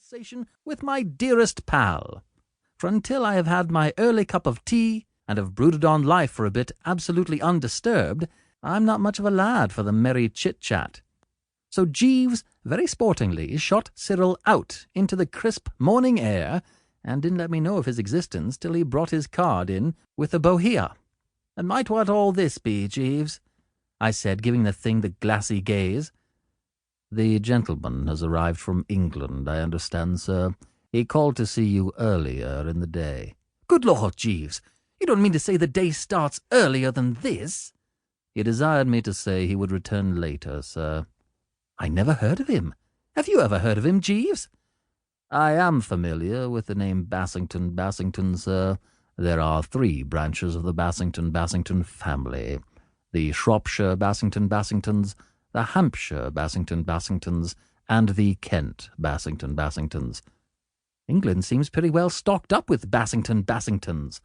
conversation with my dearest pal. For until I have had my early cup of tea and have brooded on life for a bit absolutely undisturbed, I'm not much of a lad for the merry chit-chat. So Jeeves, very sportingly, shot Cyril out into the crisp morning air and didn't let me know of his existence till he brought his card in with the bohea. "And might what all this be, Jeeves?" I said, giving the thing the glassy gaze. "The gentleman has arrived from England, I understand, sir. He called to see you earlier in the day." "Good Lord, Jeeves! You don't mean to say the day starts earlier than this?" "He desired me to say he would return later, sir." "I never heard of him. Have you ever heard of him, Jeeves?" "I am familiar with the name Bassington, sir. There are 3 branches of the Bassington family. The Shropshire Bassingtons, the Hampshire Bassingtons, and the Kent Bassingtons. England seems pretty well stocked up with Bassingtons.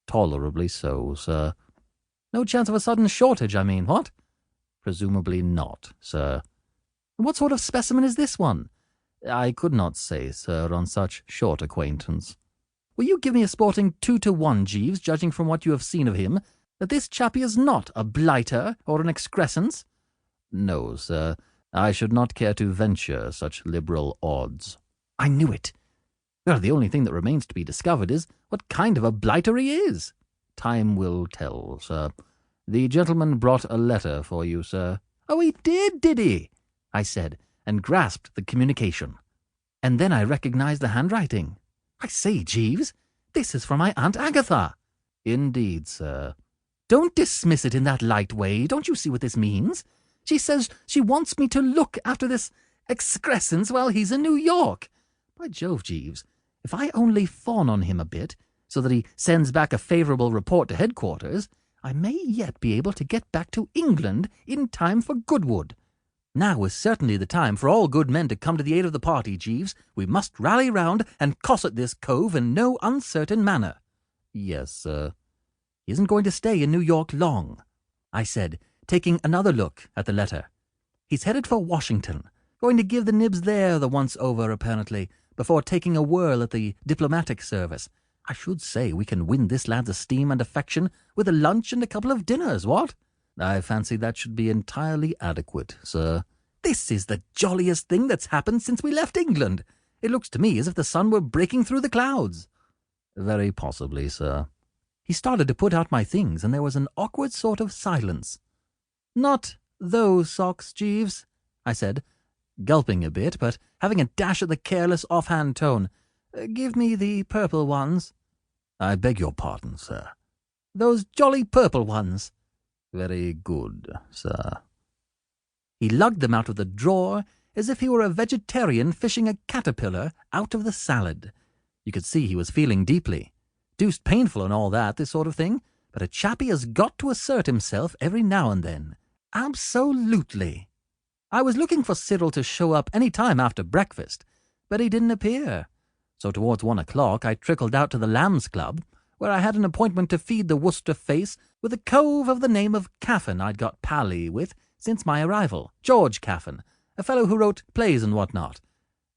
Tolerably so, sir." "No chance of a sudden shortage, I mean, what?" "Presumably not, sir." "What sort of specimen is this one?" "I could not say, sir, on such short acquaintance." "Will you give me a sporting 2-to-1, Jeeves, judging from what you have seen of him, that this chappie is not a blighter or an excrescence?" "No, sir. I should not care to venture such liberal odds." "I knew it. Well, the only thing that remains to be discovered is what kind of a blighter he is." "Time will tell, sir. The gentleman brought a letter for you, sir." "Oh, he did he?" I said, and grasped the communication. And then I recognized the handwriting. "I say, Jeeves, this is from my Aunt Agatha." "Indeed, sir." "Don't dismiss it in that light way. Don't you see what this means? She says she wants me to look after this excrescence while he's in New York. By Jove, Jeeves, if I only fawn on him a bit, so that he sends back a favourable report to headquarters, I may yet be able to get back to England in time for Goodwood. Now is certainly the time for all good men to come to the aid of the party, Jeeves. We must rally round and cosset this cove in no uncertain manner." "Yes, sir." "He isn't going to stay in New York long," I said, taking another look at the letter. "He's headed for Washington, going to give the nibs there the once-over, apparently, before taking a whirl at the diplomatic service. I should say we can win this lad's esteem and affection with a lunch and a couple of dinners, what?" "I fancy that should be entirely adequate, sir." "This is the jolliest thing that's happened since we left England. It looks to me as if the sun were breaking through the clouds." "Very possibly, sir." He started to put out my things, and there was an awkward sort of silence. "Not those socks, Jeeves," I said, gulping a bit, but having a dash at the careless offhand tone. "Give me the purple ones." "I beg your pardon, sir." "Those jolly purple ones." "Very good, sir." He lugged them out of the drawer as if he were a vegetarian fishing a caterpillar out of the salad. You could see he was feeling deeply. Deuced painful and all that, this sort of thing, but a chappie has got to assert himself every now and then. Absolutely. I was looking for Cyril to show up any time after breakfast, but he didn't appear. So towards 1 o'clock I trickled out to the Lambs Club, where I had an appointment to feed the Wooster face with a cove of the name of Caffin I'd got pally with since my arrival, George Caffin, a fellow who wrote plays and whatnot.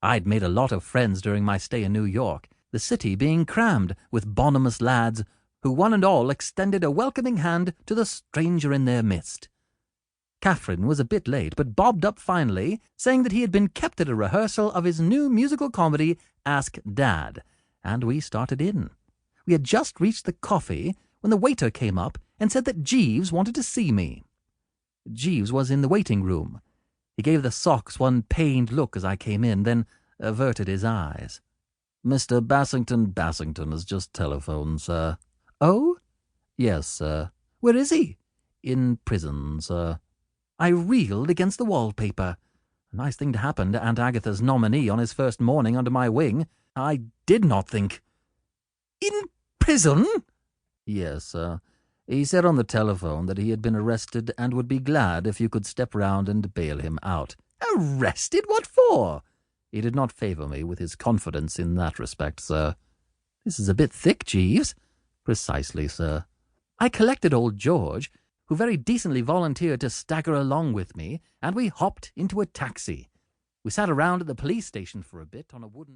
I'd made a lot of friends during my stay in New York, the city being crammed with bonhomous lads who one and all extended a welcoming hand to the stranger in their midst. Caffin was a bit late, but bobbed up finally, saying that he had been kept at a rehearsal of his new musical comedy, Ask Dad, and we started in. We had just reached the coffee when the waiter came up and said that Jeeves wanted to see me. Jeeves was in the waiting room. He gave the socks one pained look as I came in, then averted his eyes. "Mr. Bassington has just telephoned, sir." "Oh?" "Yes, sir." "Where is he?" "In prison, sir." I reeled against the wallpaper. A nice thing to happen to Aunt Agatha's nominee on his first morning under my wing. I did not think. "In prison?" "Yes, sir. He said on the telephone that he had been arrested and would be glad if you could step round and bail him out." "Arrested? What for?" "He did not favour me with his confidence in that respect, sir." "This is a bit thick, Jeeves." "Precisely, sir." I collected old George, who very decently volunteered to stagger along with me, and we hopped into a taxi. We sat around at the police station for a bit on a wooden...